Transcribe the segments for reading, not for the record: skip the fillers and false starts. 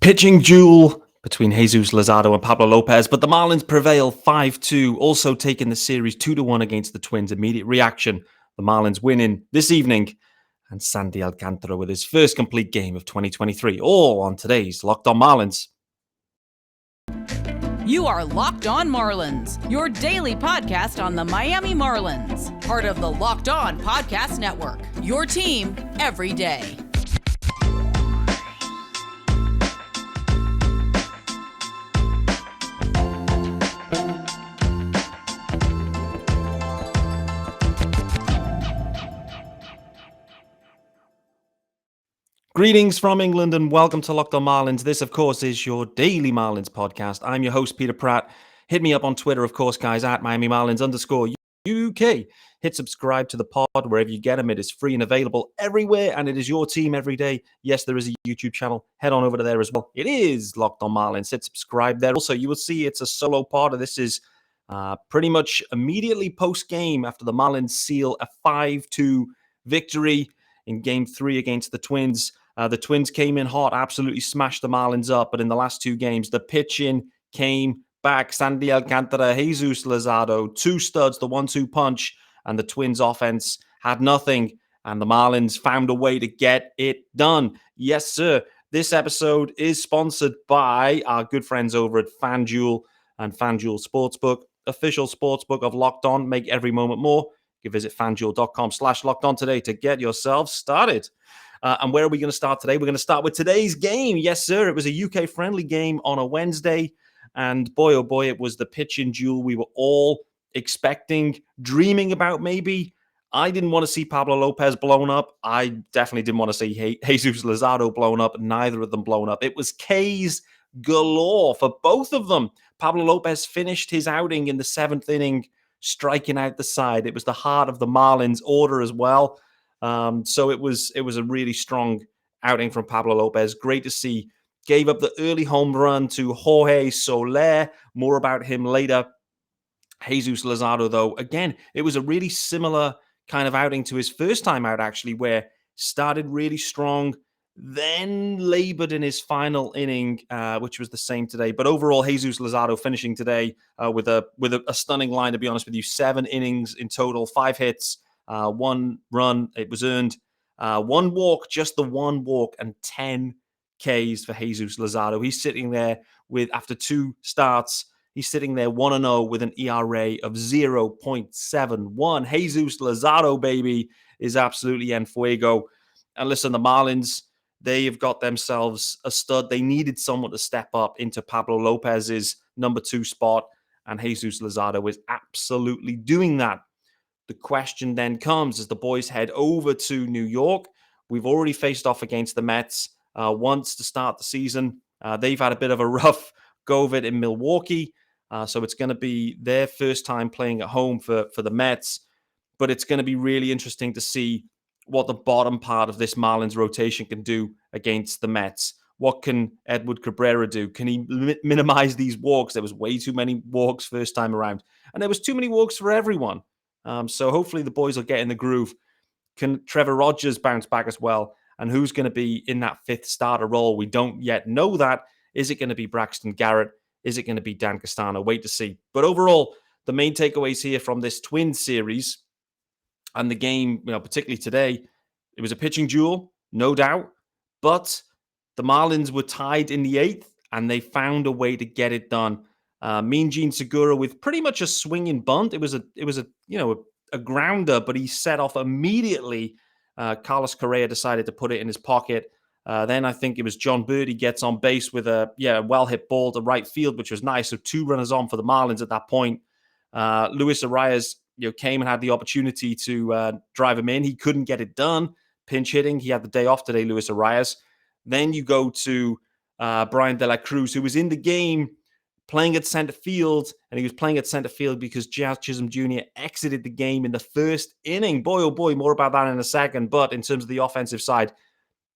Pitching duel between Jesus Luzardo and Pablo Lopez, but the Marlins prevail 5-2, also taking the series 2-1 against the Twins. Immediate reaction, the Marlins winning this evening, and Sandy Alcantara with his first complete game of 2023, all on today's Locked On Marlins. You are Locked On Marlins, your daily podcast on the Miami Marlins, part of the Locked On Podcast Network, your team every day. Greetings from England and welcome to Locked On Marlins. This, of course, is your daily Marlins podcast. I'm your host, Peter Pratt. Hit me up on Twitter, of course, guys, at Miami Marlins _UK. Hit subscribe to the pod wherever you get them. It is free and available everywhere, and it is your team every day. Yes, there is a YouTube channel. Head on over to there as well. It is Locked On Marlins. Hit subscribe there. Also, you will see it's a solo pod. This is pretty much immediately post-game after the Marlins seal a 5-2 victory in Game 3 against the Twins. The Twins came in hot, absolutely smashed the Marlins up. But in the last two games, the pitching came back. Sandy Alcantara, Jesus Luzardo, two studs, the 1-2 punch. And the Twins offense had nothing. And the Marlins found a way to get it done. Yes, sir. This episode is sponsored by our good friends over at FanDuel and FanDuel Sportsbook, official sportsbook of Locked On. Make every moment more. You can visit fanduel.com/lockedon today to get yourselves started. And where are we going to start today? We're going to start with today's game. Yes, sir. It was a UK-friendly game on a Wednesday. And boy, oh boy, it was the pitching duel we were all expecting, dreaming about maybe. I didn't want to see Pablo Lopez blown up. I definitely didn't want to see Jesus Luzardo blown up. Neither of them blown up. It was Ks galore for both of them. Pablo Lopez finished his outing in the seventh inning, striking out the side. It was the heart of the Marlins order as well. So it was a really strong outing from Pablo Lopez. Great to see. Gave up the early home run to Jorge Soler. More about him later. Jesus Luzardo, though, again, it was a really similar kind of outing to his first time out, actually, where started really strong, then labored in his final inning, which was the same today. But overall, Jesus Luzardo finishing today with a stunning line, to be honest with you. 7 innings in total, 5 hits. 1 run, it was earned. 1 walk, just the 1 walk, and 10 Ks for Jesus Luzardo. He's sitting there with, after 2 starts, he's sitting there 1-0 with an ERA of 0.71. Jesus Luzardo, baby, is absolutely en fuego. And listen, the Marlins, they have got themselves a stud. They needed someone to step up into Pablo Lopez's number 2 spot, and Jesus Luzardo is absolutely doing that. The question then comes as the boys head over to New York. We've already faced off against the Mets once to start the season. They've had a bit of a rough go of it in Milwaukee. So it's going to be their first time playing at home for the Mets. But it's going to be really interesting to see what the bottom part of this Marlins rotation can do against the Mets. What can Edward Cabrera do? Can he minimize these walks? There was way too many walks first time around. And there was too many walks for everyone. So hopefully the boys will get in the groove. Can Trevor Rogers bounce back as well? And who's going to be in that 5th starter role? We don't yet know that. Is it going to be Braxton Garrett? Is it going to be Dan Castano? Wait to see. But overall, the main takeaways here from this Twins series and the game, particularly today, it was a pitching duel, no doubt. But the Marlins were tied in the 8th, and they found a way to get it done. Mean Gene Segura with pretty much a swinging bunt. It was a grounder, but he set off immediately. Carlos Correa decided to put it in his pocket. Then I think it was John Birdie gets on base with a well-hit ball to right field, which was nice. So 2 runners on for the Marlins at that point. Luis Arraez came and had the opportunity to drive him in. He couldn't get it done. Pinch hitting. He had the day off today, Luis Arraez. Then you go to Brian De La Cruz, who was in the game playing at center field, and he was playing at center field because Jazz Chisholm Jr. exited the game in the 1st inning. Boy, oh boy, more about that in a second. But in terms of the offensive side,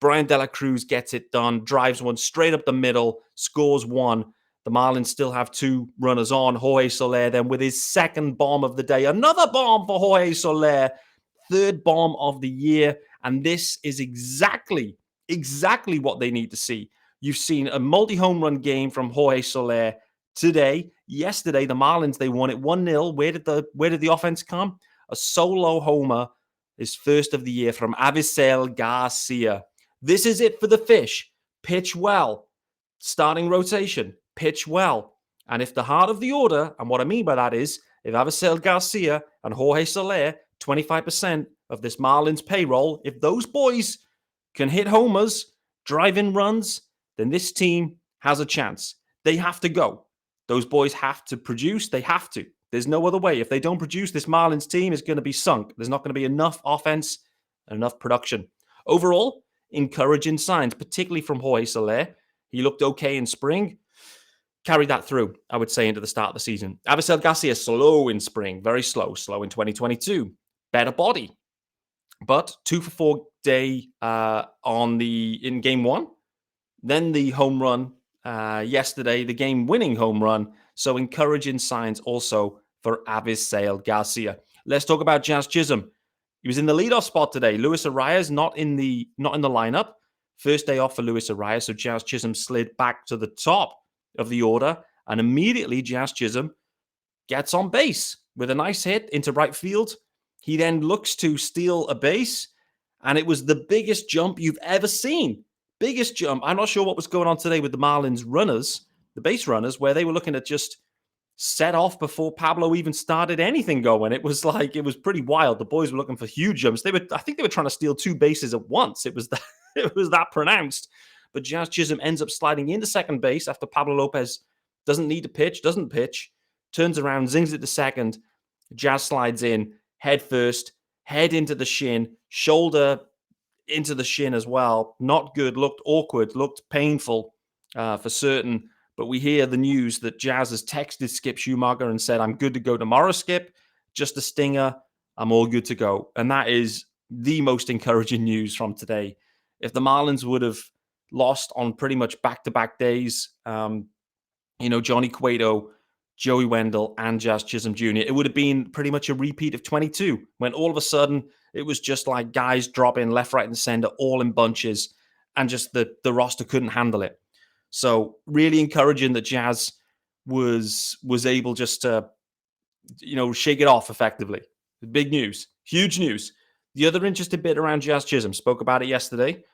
Brian De La Cruz gets it done, drives one straight up the middle, scores 1. The Marlins still have 2 runners on. Jorge Soler then with his 2nd bomb of the day. Another bomb for Jorge Soler, 3rd bomb of the year. And this is exactly what they need to see. You've seen a multi-home run game from Jorge Soler today. Yesterday, the Marlins, they won it 1-0. Where did the offense come? A solo homer, his first of the year from Avisail Garcia. This is it for the fish. Pitch well. Starting rotation. Pitch well. And if the heart of the order, and what I mean by that is, if Avisail Garcia and Jorge Soler, 25% of this Marlins payroll, if those boys can hit homers, drive in runs, then this team has a chance. They have to go. Those boys have to produce. They have to. There's no other way. If they don't produce, this Marlins team is going to be sunk. There's not going to be enough offense and enough production. Overall, encouraging signs, particularly from Jorge Soler. He looked okay in spring. Carried that through, I would say, into the start of the season. Avisail Garcia, slow in spring. Very slow. Slow in 2022. Better body. But 2 for 4 day in game one. Then the home run yesterday, the game-winning home run. So encouraging signs also for Avisail Garcia. Let's talk about Jazz Chisholm. He was in the leadoff spot today. Luis Arraez not in the lineup. First day off for Luis Arraez, so Jazz Chisholm slid back to the top of the order, and immediately Jazz Chisholm gets on base with a nice hit into right field. He then looks to steal a base, and it was the biggest jump you've ever seen. Biggest jump. I'm not sure what was going on today with the Marlins runners, the base runners, where they were looking at just set off before Pablo even started anything going. It was pretty wild. The boys were looking for huge jumps. I think they were trying to steal 2 bases at once. It was that pronounced. But Jazz Chisholm ends up sliding into second base after Pablo Lopez doesn't pitch, turns around, zings it to second. Jazz slides in, head first, head into the shin, shoulder into the shin as well. Not good, looked awkward, looked painful for certain. But we hear the news that Jazz has texted Skip Schumacher and said, "I'm good to go tomorrow, Skip. Just a stinger. I'm all good to go." And that is the most encouraging news from today. If the Marlins would have lost on pretty much back-to-back days, Johnny Cueto, Joey Wendell, and Jazz Chisholm Jr., it would have been pretty much a repeat of 22, when all of a sudden it was just like guys dropping left, right, and center, all in bunches, and just the roster couldn't handle it. So really encouraging that Jazz was able just to, shake it off effectively. Big news, huge news. The other interesting bit around Jazz Chisholm, spoke about it yesterday.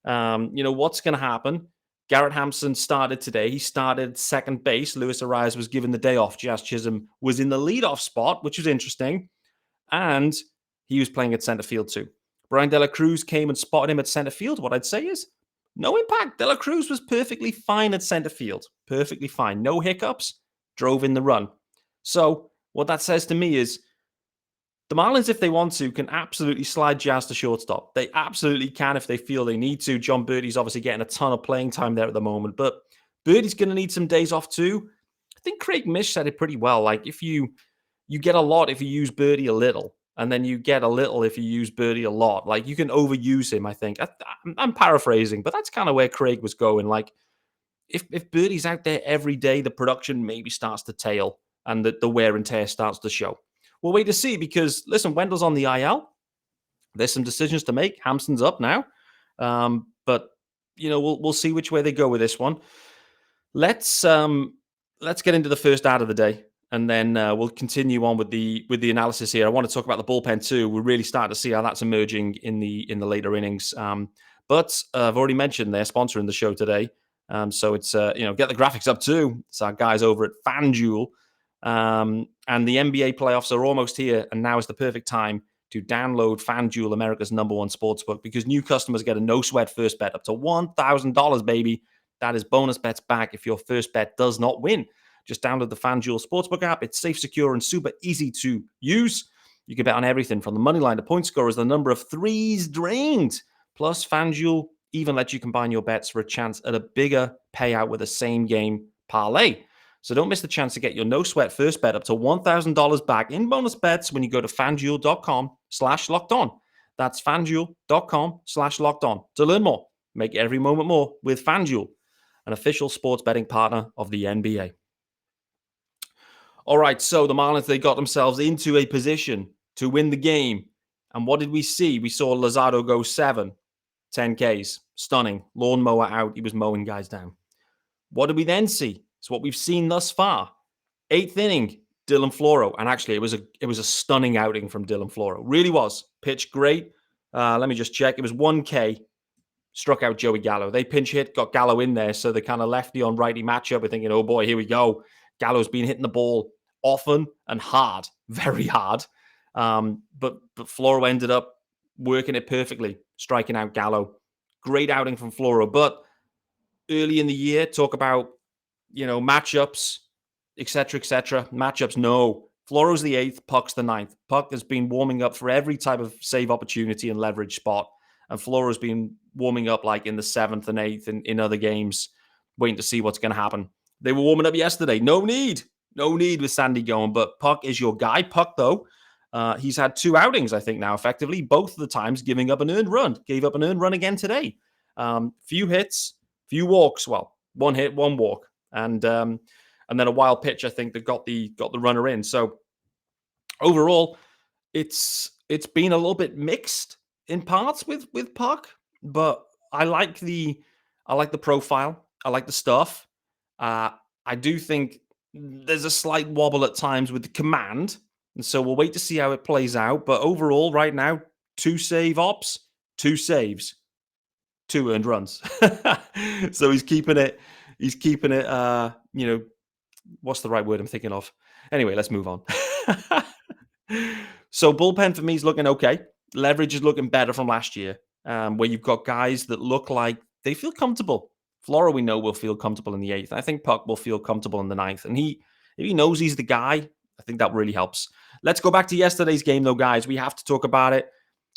What's going to happen? Garrett Hampson started today. He started second base. Luis Arraez was given the day off. Jazz Chisholm was in the leadoff spot, which was interesting. And he was playing at center field too. Brian De La Cruz came and spotted him at center field. What I'd say is, no impact. De La Cruz was perfectly fine at center field. Perfectly fine. No hiccups. Drove in the run. So what that says to me is the Marlins, if they want to, can absolutely slide Jazz to shortstop. They absolutely can if they feel they need to. John Birdie's obviously getting a ton of playing time there at the moment, but Birdie's going to need some days off too. I think Craig Mish said it pretty well. Like, if you get a lot if you use Birdie a little, and then you get a little if you use Birdie a lot. Like, you can overuse him, I think. I'm paraphrasing, but that's kind of where Craig was going. Like, if Birdie's out there every day, the production maybe starts to tail and the wear and tear starts to show. We'll wait to see, because, listen, Wendell's on the IL. There's some decisions to make. Hampson's up now. But, we'll see which way they go with this one. Let's get into the first out of the day, and then we'll continue on with the analysis here. I want to talk about the bullpen too. We're really starting to see how that's emerging in the later innings. But I've already mentioned they're sponsoring the show today. So it's get the graphics up too. It's our guys over at FanDuel. And the NBA playoffs are almost here, and now is the perfect time to download FanDuel, America's #1 sportsbook, because new customers get a no-sweat first bet up to $1,000, baby. That is bonus bets back if your first bet does not win. Just download the FanDuel Sportsbook app. It's safe, secure, and super easy to use. You can bet on everything from the money line to point scorers, the number of threes drained. Plus, FanDuel even lets you combine your bets for a chance at a bigger payout with a same-game parlay. So don't miss the chance to get your no-sweat first bet up to $1,000 back in bonus bets when you go to FanDuel.com/lockedon. That's FanDuel.com/lockedon. To learn more, make every moment more with FanDuel, an official sports betting partner of the NBA. All right, so the Marlins, they got themselves into a position to win the game. And what did we see? We saw Luzardo go 7. 10 Ks. Stunning. Lawnmower out. He was mowing guys down. What did we then see? It's what we've seen thus far. 8th inning, Dylan Flora. And actually, it was a stunning outing from Dylan Flora. Really was. Pitched great. Let me just check. It was 1K. Struck out Joey Gallo. They pinch hit, got Gallo in there. So the kind of lefty on righty matchup, we're thinking, oh boy, here we go. Gallo's been hitting the ball often and hard, very hard. But Flora ended up working it perfectly, striking out Gallo. Great outing from Flora. But early in the year, talk about, matchups, etc., etc. Matchups, no. Flora's the 8th, Puck's the 9th. Puck has been warming up for every type of save opportunity and leverage spot. And Flora's been warming up like in the 7th and 8th in other games, waiting to see what's going to happen. They were warming up yesterday. No need with Sandy going. But Puck is your guy. Puck, though, he's had 2 outings, I think, now, effectively. Both of the times giving up an earned run. Gave up an earned run again today. Few hits, few walks. Well, 1 hit, 1 walk. And then a wild pitch, I think, that got the runner in. So overall, it's been a little bit mixed in parts with Puck, but I like the profile. I like the stuff. I do think there's a slight wobble at times with the command, and so we'll wait to see how it plays out. But overall, right now, 2 save ops, 2 saves, 2 earned runs. So he's keeping it. What's the right word I'm thinking of? Anyway, let's move on. So bullpen for me is looking okay. Leverage is looking better from last year, where you've got guys that look like they feel comfortable. Flora, we know, will feel comfortable in the 8th. I think Puck will feel comfortable in the 9th. And if he knows he's the guy, I think that really helps. Let's go back to yesterday's game, though, guys. We have to talk about it.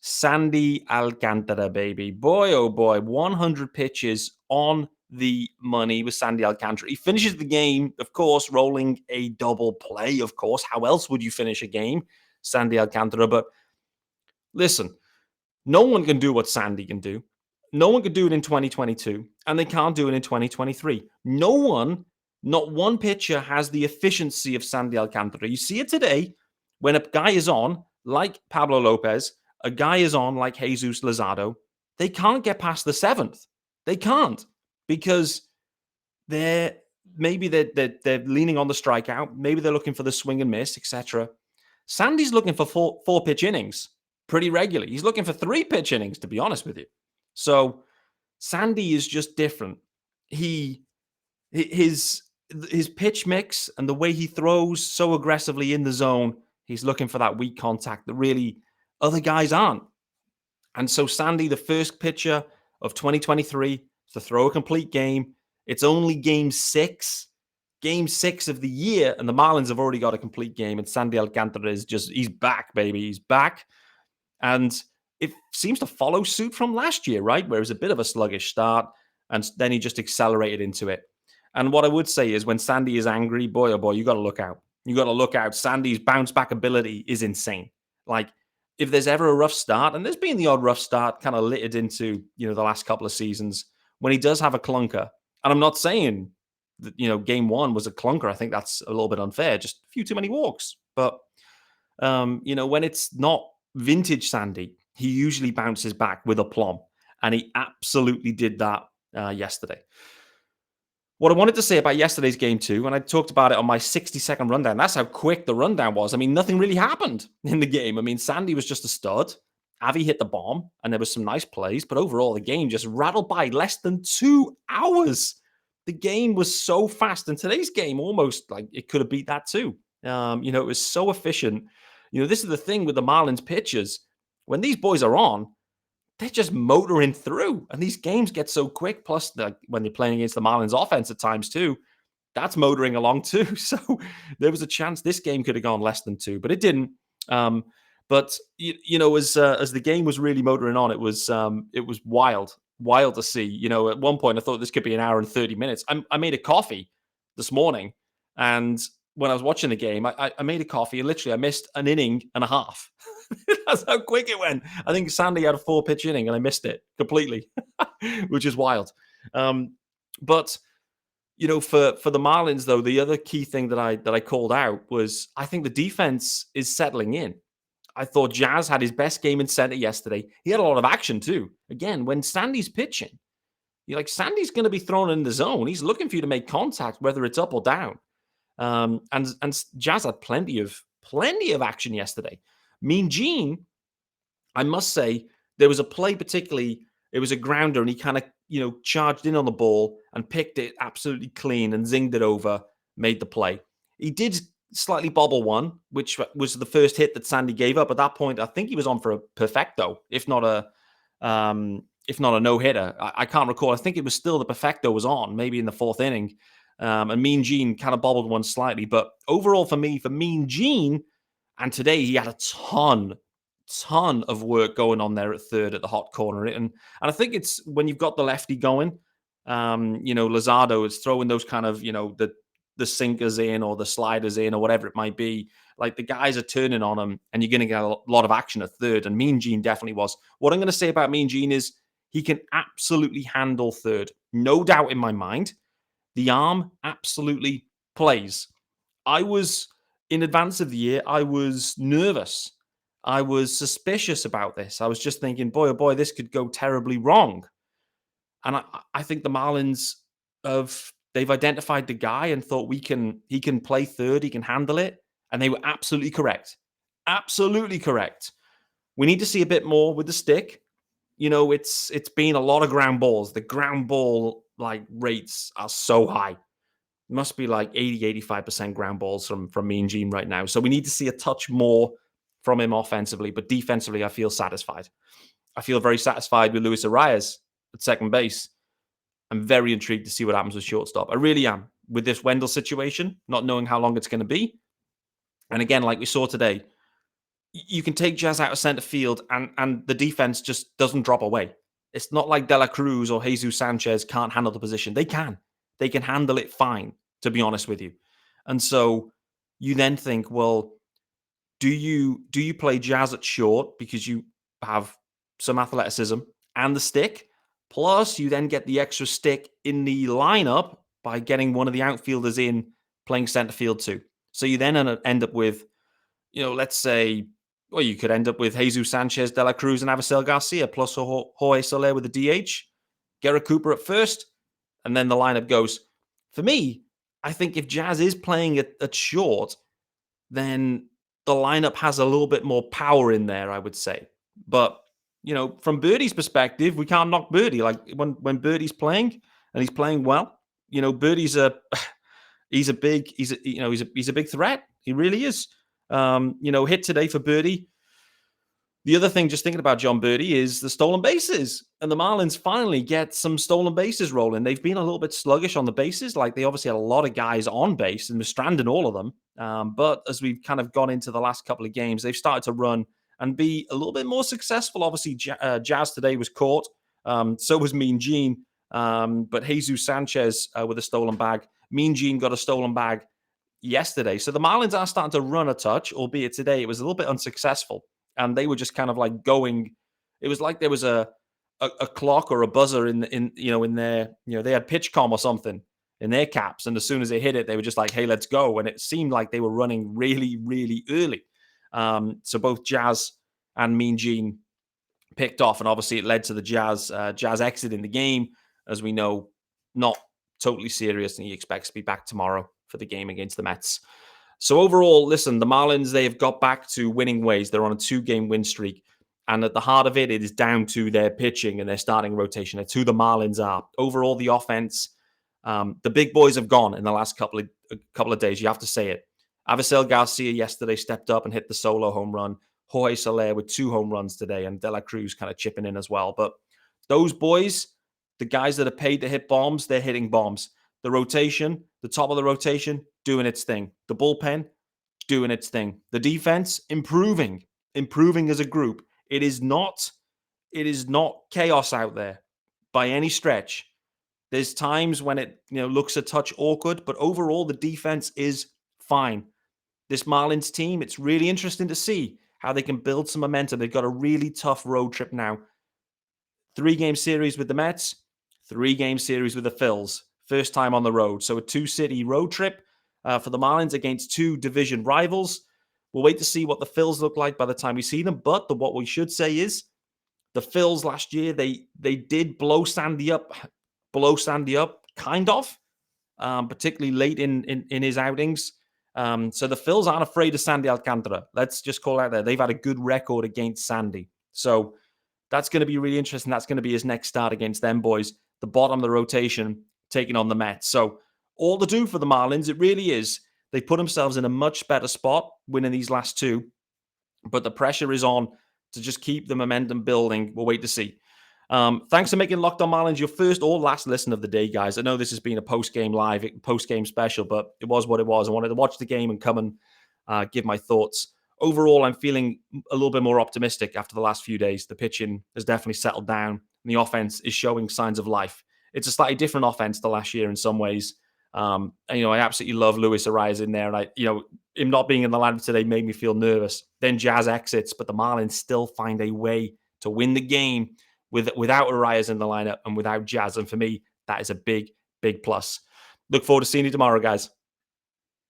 Sandy Alcantara, baby. Boy, oh boy, 100 pitches on the money with Sandy Alcantara. He finishes the game, of course, rolling a double play, of course. How else would you finish a game? Sandy Alcantara. But listen, no one can do what Sandy can do. No one could do it in 2022, and they can't do it in 2023. No one, not one pitcher has the efficiency of Sandy Alcantara. You see it today when a guy is on, like Pablo Lopez, a guy is on like Jesus Luzardo, they can't get past the 7th. They can't, because they're leaning on the strikeout. Maybe they're looking for the swing and miss, etc. Sandy's looking for four pitch innings pretty regularly. He's looking for 3 pitch innings, to be honest with you. So Sandy is just different. His pitch mix and the way he throws so aggressively in the zone, he's looking for that weak contact that really other guys aren't. And so Sandy, the first pitcher of 2023 to throw a complete game. It's only game 6 of the year, and the Marlins have already got a complete game, and Sandy Alcantara he's back, baby. He's back. And it seems to follow suit from last year, right? Where it was a bit of a sluggish start, and then he just accelerated into it. And what I would say is when Sandy is angry, boy, oh boy, you got to look out. You got to look out. Sandy's bounce back ability is insane. Like, if there's ever a rough start, and there's been the odd rough start kind of littered into, the last couple of seasons, when he does have a clunker, and I'm not saying that, game 1 was a clunker. I think that's a little bit unfair. Just a few too many walks. But, when it's not vintage Sandy, he usually bounces back with aplomb. And he absolutely did that yesterday. What I wanted to say about yesterday's game 2, and I talked about it on my 60-second rundown, that's how quick the rundown was. I mean, nothing really happened in the game. I mean, Sandy was just a stud. Avi hit the bomb, and there was some nice plays. But overall, the game just rattled by less than 2 hours. The game was so fast. And today's game, almost like it could have beat that too. It was so efficient. This is the thing with the Marlins pitchers. When these boys are on, they're just motoring through. And these games get so quick. Plus, when they're playing against the Marlins offense at times too, that's motoring along too. So there was a chance this game could have gone less than 2, but it didn't. But as the game was really motoring on, it was wild to see. At one point I thought this could be an hour and 30 minutes. I made a coffee this morning, and when I was watching the game, I made a coffee, and literally I missed an inning and a half. That's how quick it went. I think Sandy had a 4-pitch inning, and I missed it completely, which is wild. But for the Marlins, though, the other key thing that I called out was I think the defense is settling in. I thought Jazz had his best game in center yesterday. He had a lot of action too. Again, when Sandy's pitching, you're like, Sandy's going to be thrown in the zone. He's looking for you to make contact, whether it's up or down. And Jazz had plenty of action yesterday. Mean Gene, I must say, there was a play particularly, it was a grounder, and he kind of, charged in on the ball and picked it absolutely clean and zinged it over, made the play. He did slightly bobble one, which was the first hit that Sandy gave up. At that point, I think he was on for a perfecto, if not a no-hitter. I can't recall. I think it was still the perfecto was on, maybe in the fourth inning. And Mean Gene kind of bobbled one slightly. But overall for Mean Gene, and today he had a ton of work going on there at third at the hot corner. And I think it's when you've got the lefty going, Luzardo is throwing those kind of, the sinkers in or the sliders in or whatever it might be. Like the guys are turning on him and you're going to get a lot of action at third. And Mean Gene definitely was. What I'm going to say about Mean Gene is he can absolutely handle third. No doubt in my mind. The arm absolutely plays. In advance of the year, I was nervous. I was suspicious about this. I was just thinking, boy, oh boy, this could go terribly wrong. And I think the Marlins they've identified the guy and thought he can play third, he can handle it. And they were absolutely correct. Absolutely correct. We need to see a bit more with the stick. It's been a lot of ground balls. The ground ball rates are so high. It must be like 80-85% ground balls from Mean Gene right now. So we need to see a touch more from him offensively, but defensively, I feel satisfied. I feel very satisfied with Luis Arraez at second base. I'm very intrigued to see what happens with shortstop. I really am with this Wendell situation, not knowing how long it's going to be. And again, like we saw today, you can take Jazz out of center field and the defense just doesn't drop away. It's not like De La Cruz or Jesus Sanchez can't handle the position. They can. They can handle it fine, to be honest with you. And so you then think, well, do you play Jazz at short because you have some athleticism and the stick? Plus, you then get the extra stick in the lineup by getting one of the outfielders in playing center field too. So you then end up with, let's say, well, you could end up with Jesus Sanchez, De La Cruz, and Avisail Garcia, plus Jorge Soler with the DH, Garrett Cooper at first, and then the lineup goes. For me, I think if Jazz is playing at short, then the lineup has a little bit more power in there, I would say. But, from Birdie's perspective, we can't knock Birdie. Like when Birdie's playing and he's playing well, Birdie's he's a big threat. He really is. Hit today for Birdie. The other thing, just thinking about John Birdie, is the stolen bases. And the Marlins finally get some stolen bases rolling. They've been a little bit sluggish on the bases. Like they obviously had a lot of guys on base and were stranding all of them. But as we've kind of gone into the last couple of games, they've started to run and be a little bit more successful. Obviously, Jazz today was caught. So was Mean Gene. But Jesus Sanchez with a stolen bag. Mean Gene got a stolen bag yesterday. So the Marlins are starting to run a touch, albeit today it was a little bit unsuccessful. And they were just kind of like going. It was like there was a clock or a buzzer in their, they had PitchCom or something in their caps. And as soon as they hit it, they were just like, hey, let's go. And it seemed like they were running really, really early. So both Jazz and Mean Gene picked off. And obviously it led to the Jazz exiting the game, as we know, not totally serious. And he expects to be back tomorrow for the game against the Mets. So overall, listen, the Marlins, they have got back to winning ways. They're on a 2-game win streak. And at the heart of it, it is down to their pitching and their starting rotation. It's who the Marlins are. Overall, the offense, the big boys have gone in the last couple of days. You have to say it. Avisail Garcia yesterday stepped up and hit the solo home run. Jorge Soler with 2 home runs today, and De La Cruz kind of chipping in as well. But those boys, the guys that are paid to hit bombs, they're hitting bombs. The rotation, the top of the rotation, doing its thing. The bullpen, doing its thing. The defense, improving as a group. It is not chaos out there by any stretch. There's times when it looks a touch awkward, but overall the defense is fine. This Marlins team, it's really interesting to see how they can build some momentum. They've got a really tough road trip now. 3-game series with the Mets, 3-game series with the Phils. First time on the road. So a 2-city road trip for the Marlins against 2 division rivals. We'll wait to see what the Phils look like by the time we see them. But what we should say is the Phils last year, they did blow Sandy up, kind of, particularly late in his outings. So the Phils aren't afraid of Sandy Alcantara. Let's just call out there. They've had a good record against Sandy. So that's going to be really interesting. That's going to be his next start against them boys. The bottom of the rotation taking on the Mets. So all to do for the Marlins, it really is. They put themselves in a much better spot winning these last two. But the pressure is on to just keep the momentum building. We'll wait to see. Thanks for making Locked On Marlins your first or last listen of the day, guys. I know this has been a post-game special, but it was what it was. I wanted to watch the game and come and give my thoughts. Overall, I'm feeling a little bit more optimistic after the last few days. The pitching has definitely settled down, and the offense is showing signs of life. It's a slightly different offense to last year in some ways. And, I absolutely love Luis Arraez in there, and him not being in the lineup today made me feel nervous. Then Jazz exits, but the Marlins still find a way to win the game without Arraez in the lineup and without Jazz. And for me, that is a big, big plus. Look forward to seeing you tomorrow, guys.